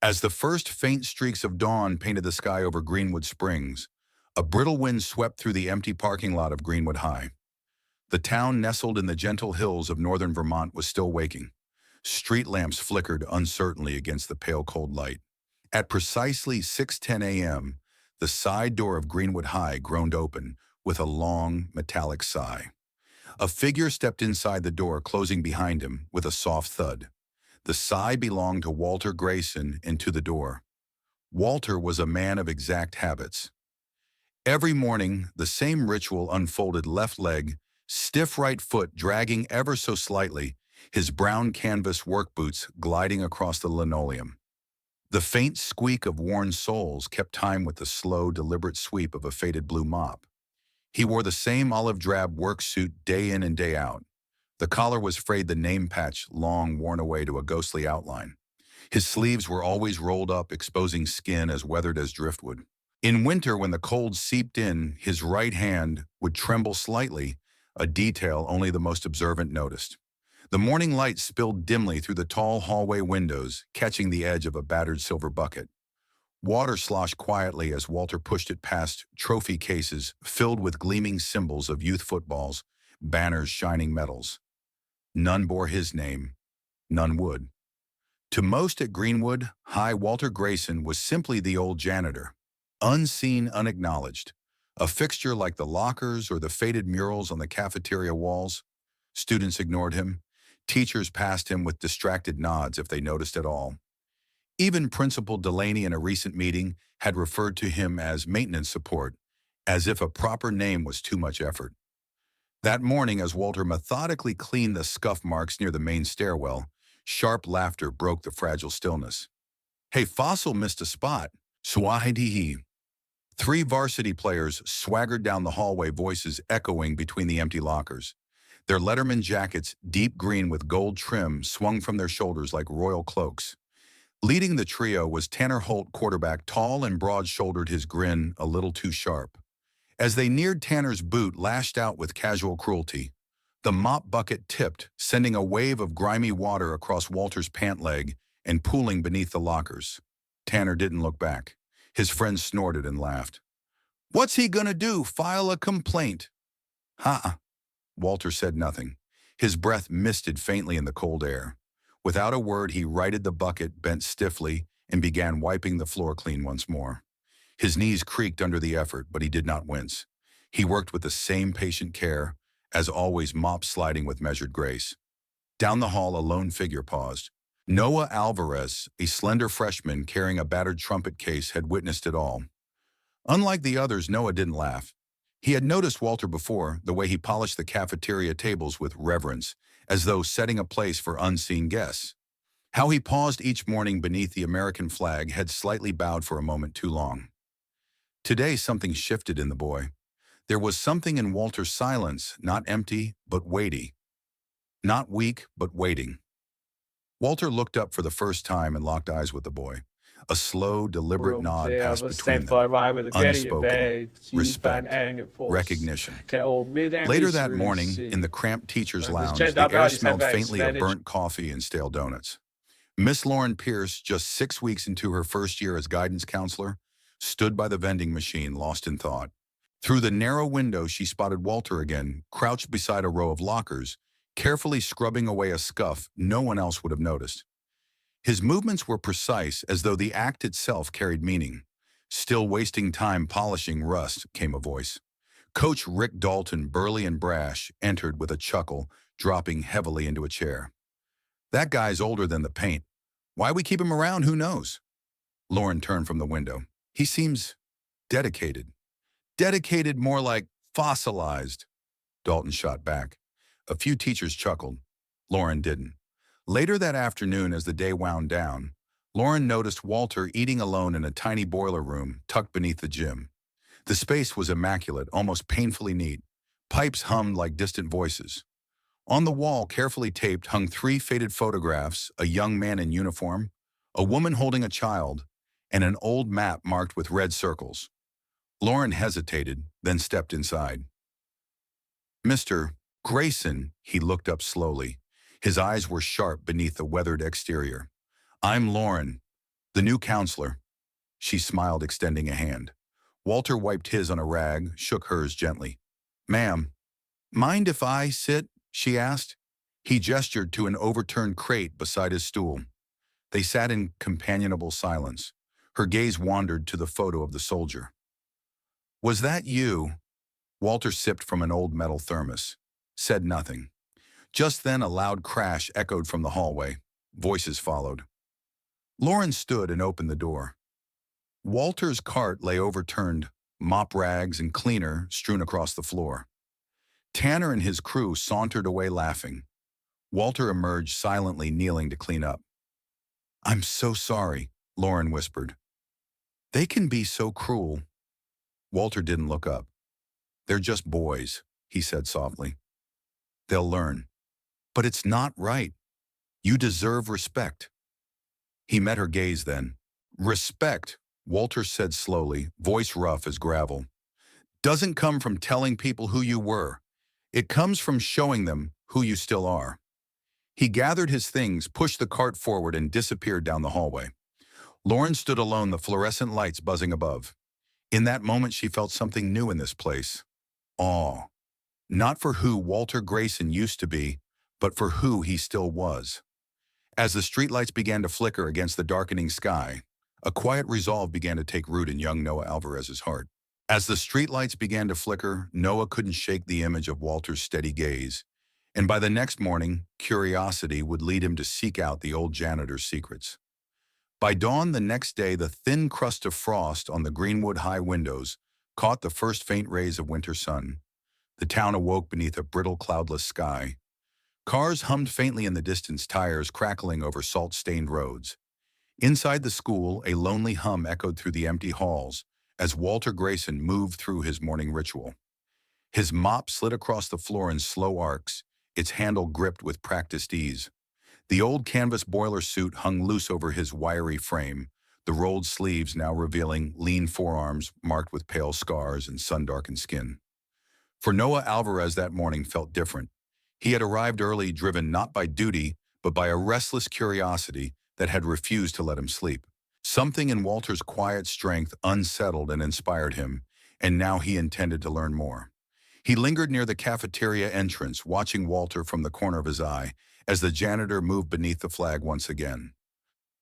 As the first faint streaks of dawn painted the sky over Greenwood Springs, a brittle wind swept through the empty parking lot of Greenwood High. The town nestled in the gentle hills of northern Vermont was still waking. Street lamps flickered uncertainly against the pale cold light. At precisely 6:10 a.m., the side door of Greenwood High groaned open with a long, metallic sigh. A figure stepped inside the door, closing behind him with a soft thud. The sigh belonged to Walter Grayson, and to the door. Walter was a man of exact habits. Every morning, the same ritual unfolded: left leg, stiff right foot dragging ever so slightly, his brown canvas work boots gliding across the linoleum. The faint squeak of worn soles kept time with the slow, deliberate sweep of a faded blue mop. He wore the same olive drab work suit day in and day out. The collar was frayed, the name patch long worn away to a ghostly outline. His sleeves were always rolled up, exposing skin as weathered as driftwood. In winter, when the cold seeped in, his right hand would tremble slightly, a detail only the most observant noticed. The morning light spilled dimly through the tall hallway windows, catching the edge of a battered silver bucket. Water sloshed quietly as Walter pushed it past trophy cases filled with gleaming symbols of youth footballs, banners shining medals. None bore his name. None would. To most at Greenwood High, Walter Grayson was simply the old janitor, unseen, unacknowledged, a fixture like the lockers or the faded murals on the cafeteria walls. Students ignored him. Teachers passed him with distracted nods if they noticed at all. Even Principal Delaney in a recent meeting had referred to him as maintenance support, as if a proper name was too much effort. That morning, as Walter methodically cleaned the scuff marks near the main stairwell, sharp laughter broke the fragile stillness. "Hey, Fossil missed a spot. Swahidihi." Three varsity players swaggered down the hallway, voices echoing between the empty lockers. Their Letterman jackets, deep green with gold trim, swung from their shoulders like royal cloaks. Leading the trio was Tanner Holt, quarterback, tall and broad-shouldered, his grin a little too sharp. As they neared, Tanner's boot lashed out with casual cruelty. The mop bucket tipped, sending a wave of grimy water across Walter's pant leg and pooling beneath the lockers. Tanner didn't look back. His friend snorted and laughed. "What's he gonna do, file a complaint?" "Ha!" Walter said nothing. His breath misted faintly in the cold air. Without a word, he righted the bucket, bent stiffly, and began wiping the floor clean once more. His knees creaked under the effort, but he did not wince. He worked with the same patient care, as always, mop sliding with measured grace. Down the hall, a lone figure paused. Noah Alvarez, a slender freshman carrying a battered trumpet case, had witnessed it all. Unlike the others, Noah didn't laugh. He had noticed Walter before, the way he polished the cafeteria tables with reverence, as though setting a place for unseen guests. How he paused each morning beneath the American flag had slightly bowed for a moment too long. Today, something shifted in the boy. There was something in Walter's silence, not empty, but weighty. Not weak, but waiting. Walter looked up for the first time and locked eyes with the boy. A slow, deliberate nod passed between them. Unspoken. Respect. Recognition. Later that morning, in the cramped teacher's lounge, the air smelled faintly of burnt coffee and stale donuts. Miss Lauren Pierce, just 6 weeks into her first year as guidance counselor, stood by the vending machine, lost in thought. Through the narrow window, she spotted Walter again, crouched beside a row of lockers, carefully scrubbing away a scuff no one else would have noticed. His movements were precise, as though the act itself carried meaning. "Still wasting time polishing rust," came a voice. Coach Rick Dalton, burly and brash, entered with a chuckle, dropping heavily into a chair. "That guy's older than the paint. Why we keep him around, who knows?" Lauren turned from the window. "He seems dedicated." "Dedicated, more like fossilized," Dalton shot back. A few teachers chuckled. Lauren didn't. Later that afternoon, as the day wound down, Lauren noticed Walter eating alone in a tiny boiler room tucked beneath the gym. The space was immaculate, almost painfully neat. Pipes hummed like distant voices. On the wall, carefully taped, hung 3 faded photographs: a young man in uniform, a woman holding a child, and an old map marked with red circles. Lauren hesitated, then stepped inside. "Mr. Grayson," he looked up slowly. His eyes were sharp beneath the weathered exterior. "I'm Lauren. The new counselor. She smiled, extending a hand. Walter wiped his on a rag, shook hers gently. Ma'am, mind if I sit? She asked. He gestured to an overturned crate beside his stool. They sat in companionable silence. Her gaze wandered to the photo of the soldier. Was that you? Walter sipped from an old metal thermos. Said nothing. Just then a loud crash echoed from the hallway. Voices followed. Lauren stood and opened the door. Walter's cart lay overturned, mop rags and cleaner strewn across the floor. Tanner and his crew sauntered away laughing. Walter emerged silently, kneeling to clean up. I'm so sorry, Lauren whispered. They can be so cruel. Walter didn't look up. They're just boys, he said softly. They'll learn. But it's not right. You deserve respect. He met her gaze then. Respect, Walter said slowly, voice rough as gravel, doesn't come from telling people who you were. It comes from showing them who you still are. He gathered his things, pushed the cart forward, and disappeared down the hallway. Lauren stood alone, the fluorescent lights buzzing above. In that moment, she felt something new in this place. Awe. Not for who Walter Grayson used to be, but for who he still was. As the streetlights began to flicker against the darkening sky, a quiet resolve began to take root in young Noah Alvarez's heart. As the streetlights began to flicker, Noah couldn't shake the image of Walter's steady gaze, and by the next morning, curiosity would lead him to seek out the old janitor's secrets. By dawn the next day, the thin crust of frost on the Greenwood High windows caught the first faint rays of winter sun. The town awoke beneath a brittle, cloudless sky. Cars hummed faintly in the distance, tires crackling over salt-stained roads. Inside the school, a lonely hum echoed through the empty halls as Walter Grayson moved through his morning ritual. His mop slid across the floor in slow arcs, its handle gripped with practiced ease. The old canvas boiler suit hung loose over his wiry frame, the rolled sleeves now revealing lean forearms marked with pale scars and sun-darkened skin. For Noah Alvarez, that morning felt different. He had arrived early, driven not by duty, but by a restless curiosity that had refused to let him sleep. Something in Walter's quiet strength unsettled and inspired him, and now he intended to learn more. He lingered near the cafeteria entrance, watching Walter from the corner of his eye as the janitor moved beneath the flag once again.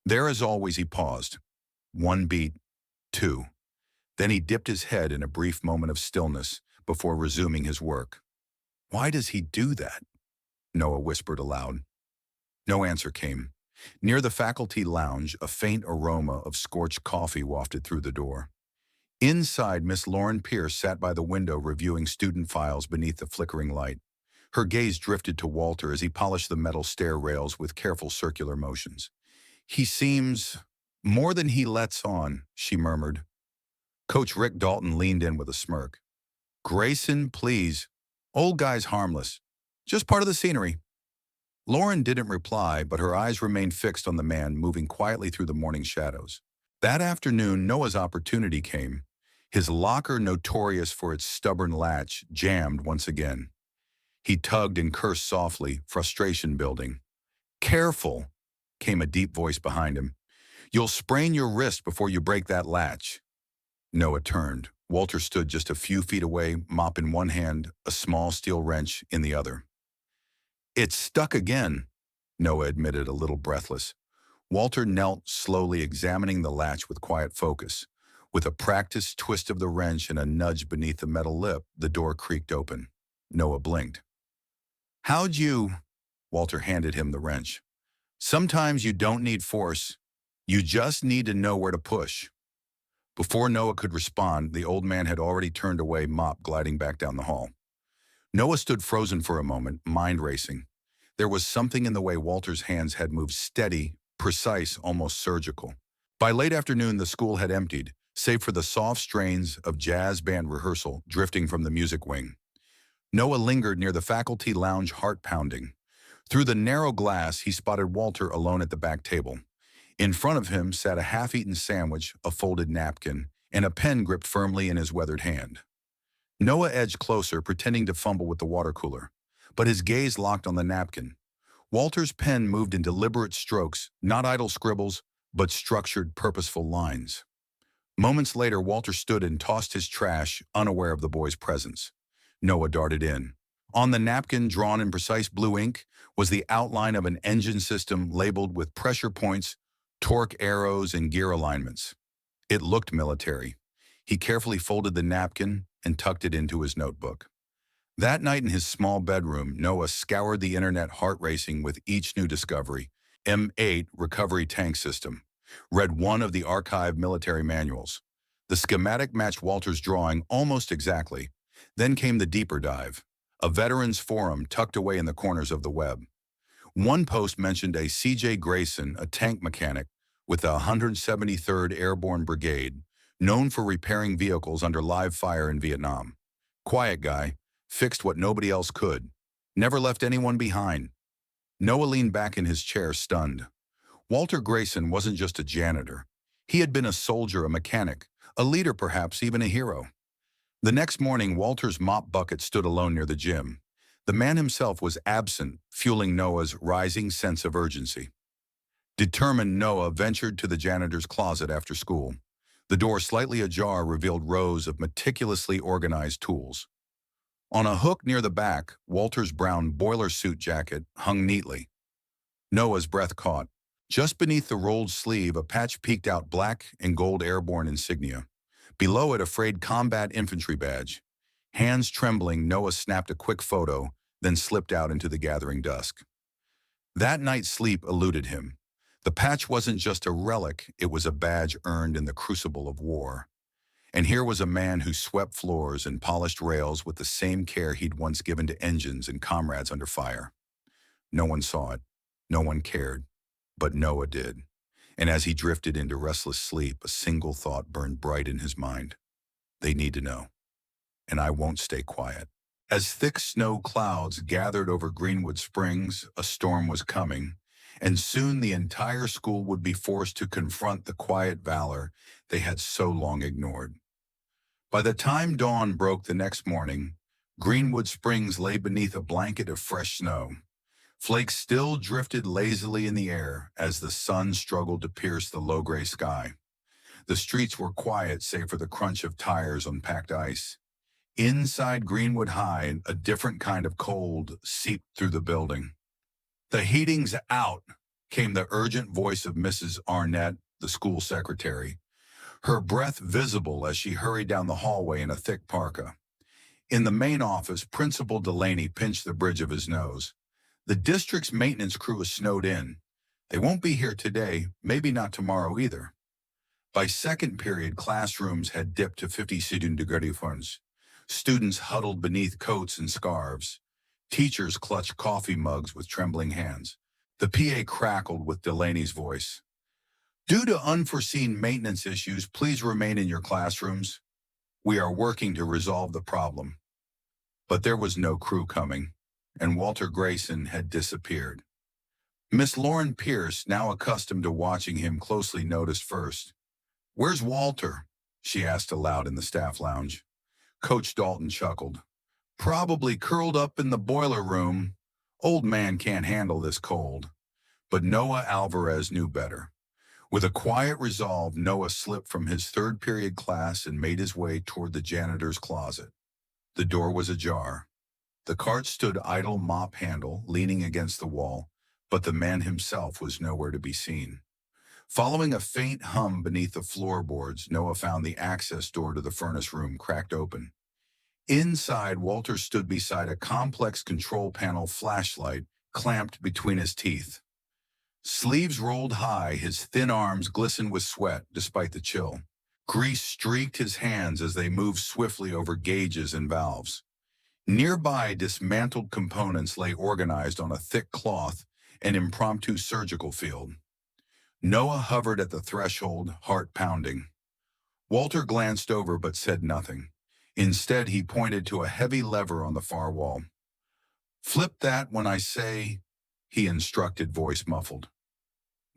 There, as always, he paused. One beat, two. Then he dipped his head in a brief moment of stillness before resuming his work. Why does he do that? Noah whispered aloud. No answer came. Near the faculty lounge, a faint aroma of scorched coffee wafted through the door. Inside, Miss Lauren Pierce sat by the window reviewing student files beneath the flickering light. Her gaze drifted to Walter as he polished the metal stair rails with careful circular motions. He seems more than he lets on, she murmured. Coach Rick Dalton leaned in with a smirk. Grayson, please. Old guy's harmless. Just part of the scenery. Lauren didn't reply, but her eyes remained fixed on the man moving quietly through the morning shadows. That afternoon, Noah's opportunity came. His locker, notorious for its stubborn latch, jammed once again. He tugged and cursed softly, frustration building. Careful, came a deep voice behind him. You'll sprain your wrist before you break that latch. Noah turned. Walter stood just a few feet away, mop in one hand, a small steel wrench in the other. It's stuck again, Noah admitted, a little breathless. Walter knelt, slowly examining the latch with quiet focus. With a practiced twist of the wrench and a nudge beneath the metal lip, the door creaked open. Noah blinked. How'd you? Walter handed him the wrench. Sometimes you don't need force. You just need to know where to push. Before Noah could respond, the old man had already turned away, mop gliding back down the hall. Noah stood frozen for a moment, mind racing. There was something in the way Walter's hands had moved, steady, precise, almost surgical. By late afternoon, the school had emptied, save for the soft strains of jazz band rehearsal drifting from the music wing. Noah lingered near the faculty lounge, heart pounding. Through the narrow glass, he spotted Walter alone at the back table. In front of him sat a half-eaten sandwich, a folded napkin, and a pen gripped firmly in his weathered hand. Noah edged closer, pretending to fumble with the water cooler, but his gaze locked on the napkin. Walter's pen moved in deliberate strokes, not idle scribbles, but structured, purposeful lines. Moments later, Walter stood and tossed his trash, unaware of the boy's presence. Noah darted in. On the napkin, drawn in precise blue ink, was the outline of an engine system labeled with pressure points, torque arrows, and gear alignments. It looked military. He carefully folded the napkin and tucked it into his notebook. That night in his small bedroom, Noah scoured the internet, heart racing with each new discovery. M8 recovery tank system. Read one of the archived military manuals. The schematic matched Walter's drawing almost exactly. Then came the deeper dive. A veterans forum tucked away in the corners of the web. One post mentioned a C.J. Grayson, a tank mechanic with the 173rd Airborne Brigade, known for repairing vehicles under live fire in Vietnam. Quiet guy, fixed what nobody else could. Never left anyone behind. Noah leaned back in his chair, stunned. Walter Grayson wasn't just a janitor. He had been a soldier, a mechanic, a leader perhaps, even a hero. The next morning, Walter's mop bucket stood alone near the gym. The man himself was absent, fueling Noah's rising sense of urgency. Determined, Noah ventured to the janitor's closet after school. The door, slightly ajar, revealed rows of meticulously organized tools. On a hook near the back, Walter's brown boiler suit jacket hung neatly. Noah's breath caught. Just beneath the rolled sleeve, a patch peeked out, black and gold airborne insignia. Below it, a frayed combat infantry badge. Hands trembling, Noah snapped a quick photo, then slipped out into the gathering dusk. That night's sleep eluded him. The patch wasn't just a relic, it was a badge earned in the crucible of war. And here was a man who swept floors and polished rails with the same care he'd once given to engines and comrades under fire. No one saw it. No one cared. But Noah did. And as he drifted into restless sleep, a single thought burned bright in his mind. They need to know. And I won't stay quiet. As thick snow clouds gathered over Greenwood Springs, a storm was coming, and soon the entire school would be forced to confront the quiet valor they had so long ignored. By the time dawn broke the next morning, Greenwood Springs lay beneath a blanket of fresh snow. Flakes still drifted lazily in the air as the sun struggled to pierce the low-gray sky. The streets were quiet save for the crunch of tires on packed ice. Inside Greenwood High, a different kind of cold seeped through the building. "The heating's out," came the urgent voice of Mrs. Arnett, the school secretary, her breath visible as she hurried down the hallway in a thick parka. In the main office, Principal Delaney pinched the bridge of his nose. "The district's maintenance crew is snowed in. They won't be here today, maybe not tomorrow either." By second period, classrooms had dipped to 50 centigrade. Students huddled beneath coats and scarves. Teachers clutched coffee mugs with trembling hands. The PA crackled with Delaney's voice. "Due to unforeseen maintenance issues, please remain in your classrooms. We are working to resolve the problem." But there was no crew coming, and Walter Grayson had disappeared. Miss Lauren Pierce, now accustomed to watching him closely, noticed first. "Where's Walter?" she asked aloud in the staff lounge. Coach Dalton chuckled. "Probably curled up in the boiler room. Old man can't handle this cold." But Noah Alvarez knew better. With a quiet resolve, Noah slipped from his third period class and made his way toward the janitor's closet. The door was ajar. The cart stood idle, mop handle, leaning against the wall, but the man himself was nowhere to be seen. Following a faint hum beneath the floorboards, Noah found the access door to the furnace room cracked open. Inside, Walter stood beside a complex control panel flashlight clamped between his teeth. Sleeves rolled high, his thin arms glistened with sweat despite the chill. Grease streaked his hands as they moved swiftly over gauges and valves. Nearby, dismantled components lay organized on a thick cloth, an impromptu surgical field. Noah hovered at the threshold, heart pounding. Walter glanced over but said nothing. Instead, he pointed to a heavy lever on the far wall. "Flip that when I say," he instructed, voice muffled.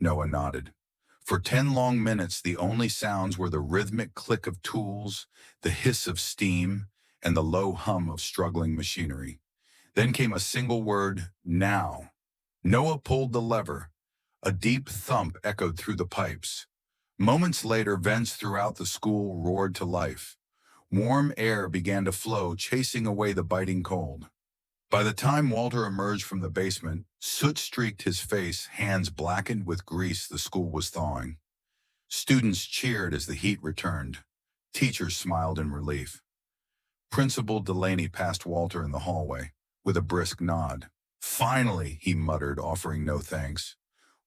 Noah nodded. For 10 long minutes, the only sounds were the rhythmic click of tools, the hiss of steam, and the low hum of struggling machinery. Then came a single word, "now." Noah pulled the lever. A deep thump echoed through the pipes. Moments later, vents throughout the school roared to life. Warm air began to flow, chasing away the biting cold. By the time Walter emerged from the basement, soot streaked his face, hands blackened with grease. The school was thawing. Students cheered as the heat returned. Teachers smiled in relief. Principal Delaney passed Walter in the hallway with a brisk nod. "Finally," he muttered, offering no thanks.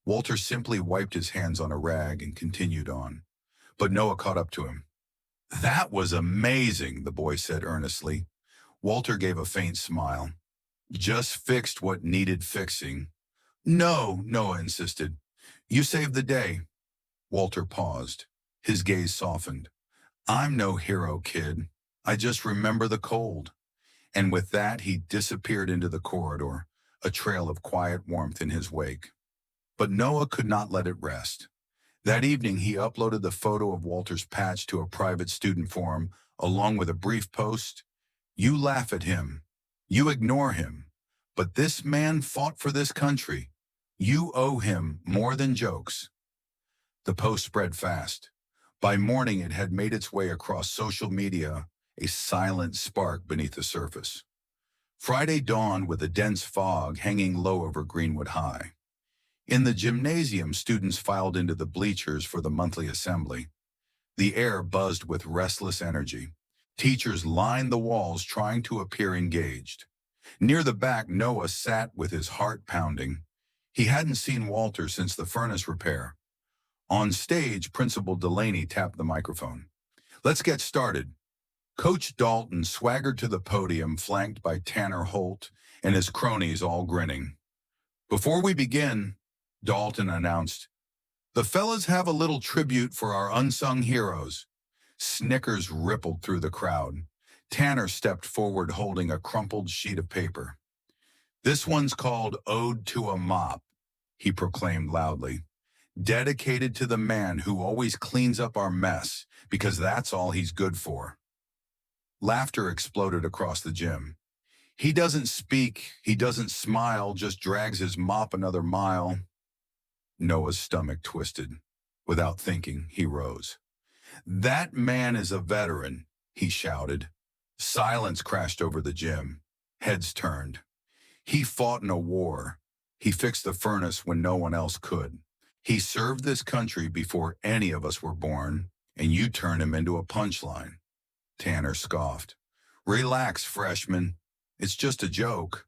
Walter simply wiped his hands on a rag and continued on. But Noah caught up to him. "That was amazing," the boy said earnestly. Walter gave a faint smile. "Just fixed what needed fixing." "No," Noah insisted. "You saved the day." Walter paused. His gaze softened. "I'm no hero, kid. I just remember the cold." And with that, he disappeared into the corridor, a trail of quiet warmth in his wake. But Noah could not let it rest. That evening, he uploaded the photo of Walter's patch to a private student forum, along with a brief post. "You laugh at him. You ignore him. But this man fought for this country. You owe him more than jokes." The post spread fast. By morning, it had made its way across social media, a silent spark beneath the surface. Friday dawned with a dense fog hanging low over Greenwood High. In the gymnasium, students filed into the bleachers for the monthly assembly. The air buzzed with restless energy. Teachers lined the walls trying to appear engaged. Near the back, Noah sat with his heart pounding. He hadn't seen Walter since the furnace repair. On stage, Principal Delaney tapped the microphone. "Let's get started." Coach Dalton swaggered to the podium, flanked by Tanner Holt and his cronies all grinning. "Before we begin," Dalton announced, "the fellas have a little tribute for our unsung heroes." Snickers rippled through the crowd. Tanner stepped forward holding a crumpled sheet of paper. "This one's called Ode to a Mop," he proclaimed loudly. "Dedicated to the man who always cleans up our mess, because that's all he's good for." Laughter exploded across the gym. "He doesn't speak, he doesn't smile, just drags his mop another mile." Noah's stomach twisted. Without thinking, he rose. "That man is a veteran," he shouted. Silence crashed over the gym. Heads turned. "He fought in a war. He fixed the furnace when no one else could. He served this country before any of us were born, and you turn him into a punchline." Tanner scoffed. "Relax, freshman. It's just a joke."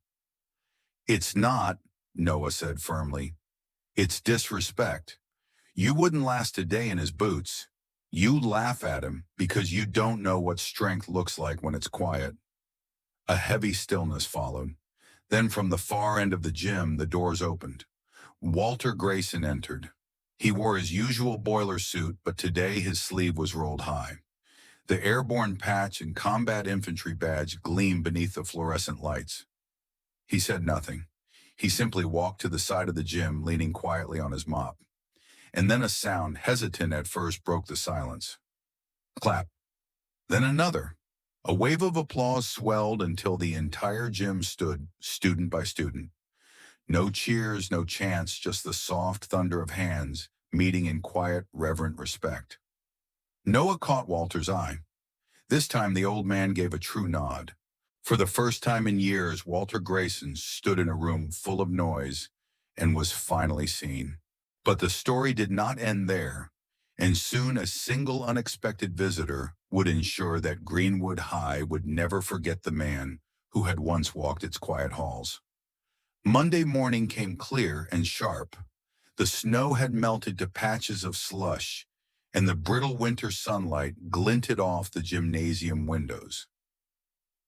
"It's not," Noah said firmly. "It's disrespect. You wouldn't last a day in his boots. You laugh at him because you don't know what strength looks like when it's quiet." A heavy stillness followed. Then from the far end of the gym, the doors opened. Walter Grayson entered. He wore his usual boiler suit, but today his sleeve was rolled high. The airborne patch and combat infantry badge gleamed beneath the fluorescent lights. He said nothing. He simply walked to the side of the gym, leaning quietly on his mop. And then a sound, hesitant at first, broke the silence. Clap. Then another. A wave of applause swelled until the entire gym stood, student by student. No cheers, no chants, just the soft thunder of hands, meeting in quiet, reverent respect. Noah caught Walter's eye. This time the old man gave a true nod. For the first time in years, Walter Grayson stood in a room full of noise and was finally seen. But the story did not end there, and soon a single unexpected visitor would ensure that Greenwood High would never forget the man who had once walked its quiet halls. Monday morning came clear and sharp. The snow had melted to patches of slush, and the brittle winter sunlight glinted off the gymnasium windows.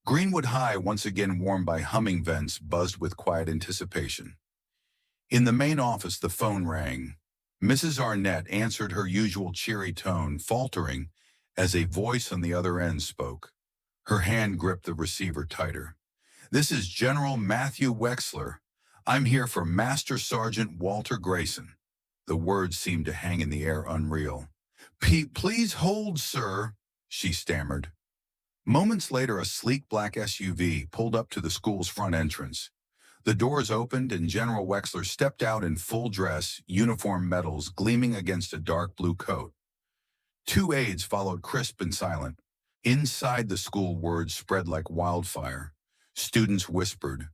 Greenwood High, once again warmed by humming vents, buzzed with quiet anticipation. In the main office, the phone rang. Mrs. Arnett answered, her usual cheery tone faltering as a voice on the other end spoke. Her hand gripped the receiver tighter. "This is General Matthew Wexler. I'm here for Master Sergeant Walter Grayson." The words seemed to hang in the air, unreal. Please hold, sir," she stammered. Moments later, a sleek black SUV pulled up to the school's front entrance. The doors opened and General Wexler stepped out in full dress, uniform medals gleaming against a dark blue coat. Two aides followed crisp and silent. Inside the school, words spread like wildfire. Students whispered.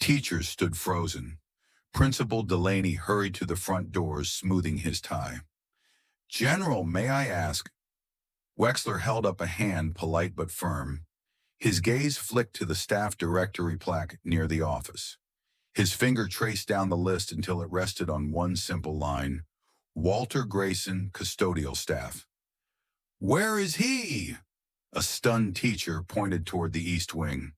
Teachers stood frozen. Principal Delaney hurried to the front doors, smoothing his tie. "General, may I ask?" Wexler held up a hand, polite but firm. His gaze flicked to the staff directory plaque near the office. His finger traced down the list until it rested on one simple line: Walter Grayson, custodial staff. "Where is he?" A stunned teacher pointed toward the east wing.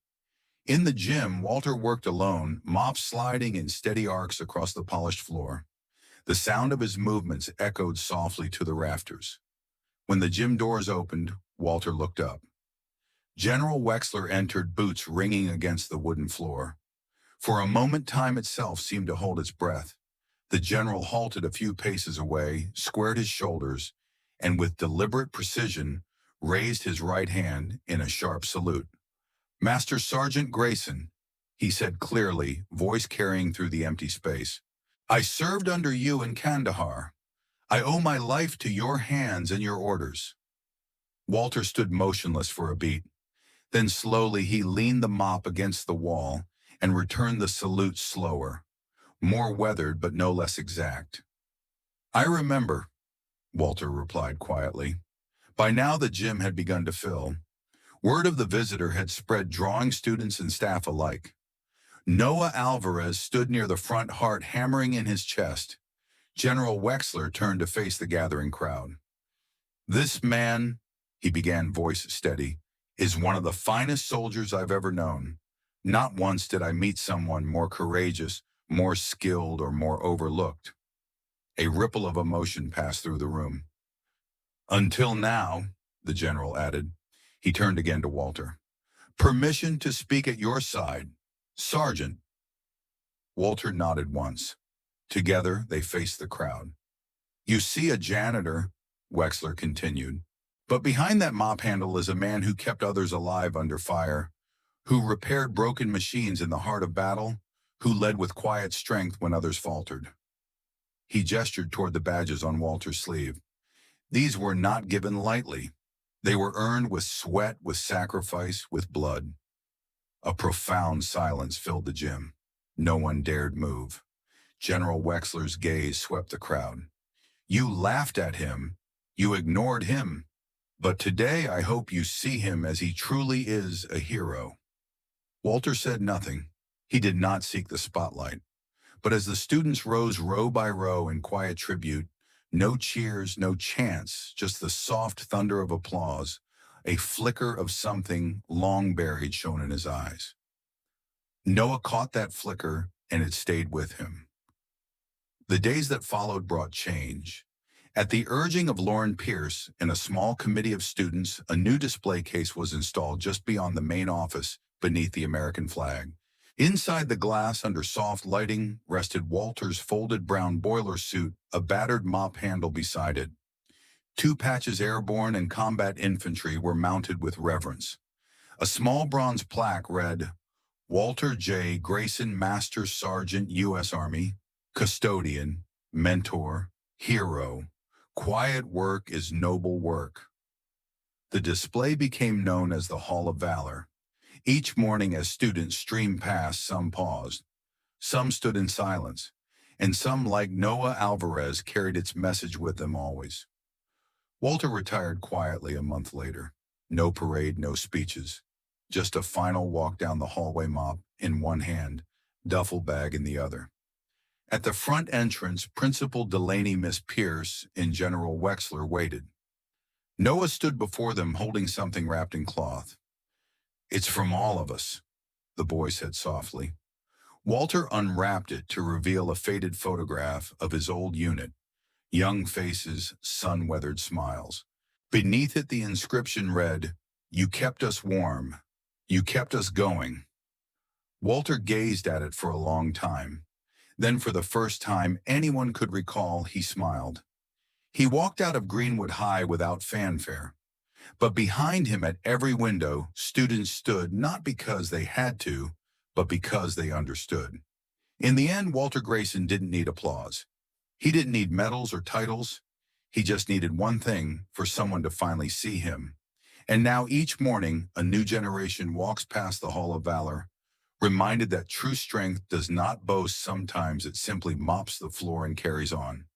In the gym, Walter worked alone, mops sliding in steady arcs across the polished floor. The sound of his movements echoed softly to the rafters. When the gym doors opened, Walter looked up. General Wexler entered, boots ringing against the wooden floor. For a moment, time itself seemed to hold its breath. The general halted a few paces away, squared his shoulders, and with deliberate precision, raised his right hand in a sharp salute. "Master Sergeant Grayson," he said clearly, voice carrying through the empty space. "I served under you in Kandahar. I owe my life to your hands and your orders." Walter stood motionless for a beat. Then slowly he leaned the mop against the wall and returned the salute slower, more weathered but no less exact. "I remember," Walter replied quietly. By now the gym had begun to fill. Word of the visitor had spread, drawing students and staff alike. Noah Alvarez stood near the front, heart hammering in his chest. General Wexler turned to face the gathering crowd. "This man," he began, voice steady, "is one of the finest soldiers I've ever known. Not once did I meet someone more courageous, more skilled, or more overlooked." A ripple of emotion passed through the room. "Until now," the general added. He turned again to Walter. "Permission to speak at your side, Sergeant." Walter nodded once. Together, they faced the crowd. "You see a janitor," Wexler continued. "But behind that mop handle is a man who kept others alive under fire, who repaired broken machines in the heart of battle, who led with quiet strength when others faltered." He gestured toward the badges on Walter's sleeve. These were not given lightly. They were earned with sweat, with sacrifice, with blood. A profound silence filled the gym. No one dared move. General Wexler's gaze swept the crowd. "You laughed at him. You ignored him. But today I hope you see him as he truly is, a hero." Walter said nothing. He did not seek the spotlight. But as the students rose row by row in quiet tribute, no cheers, no chants, just the soft thunder of applause, a flicker of something long buried shone in his eyes. Noah caught that flicker, and it stayed with him. The days that followed brought change. At the urging of Lauren Pierce and a small committee of students, a new display case was installed just beyond the main office, beneath the American flag. Inside the glass, under soft lighting, rested Walter's folded brown boiler suit, a battered mop handle beside it. Two patches airborne and combat infantry were mounted with reverence. A small bronze plaque read, "Walter J. Grayson, Master Sergeant, U.S. Army, Custodian, Mentor, Hero. Quiet work is noble work." The display became known as the Hall of Valor. Each morning as students streamed past, some paused. Some stood in silence, and some, like Noah Alvarez, carried its message with them always. Walter retired quietly a month later. No parade, no speeches. Just a final walk down the hallway, mop in one hand, duffel bag in the other. At the front entrance, Principal Delaney, Miss Pierce, and General Wexler waited. Noah stood before them holding something wrapped in cloth. "It's from all of us," the boy said softly. Walter unwrapped it to reveal a faded photograph of his old unit. Young faces, sun-weathered smiles. Beneath it, the inscription read, "You kept us warm. You kept us going." Walter gazed at it for a long time. Then, for the first time anyone could recall, he smiled. He walked out of Greenwood High without fanfare. But behind him, at every window, students stood not because they had to, but because they understood. In the end, Walter Grayson didn't need applause. He didn't need medals or titles. He just needed one thing: for someone to finally see him. And now each morning, a new generation walks past the Hall of Valor, reminded that true strength does not boast. Sometimes it simply mops the floor and carries on.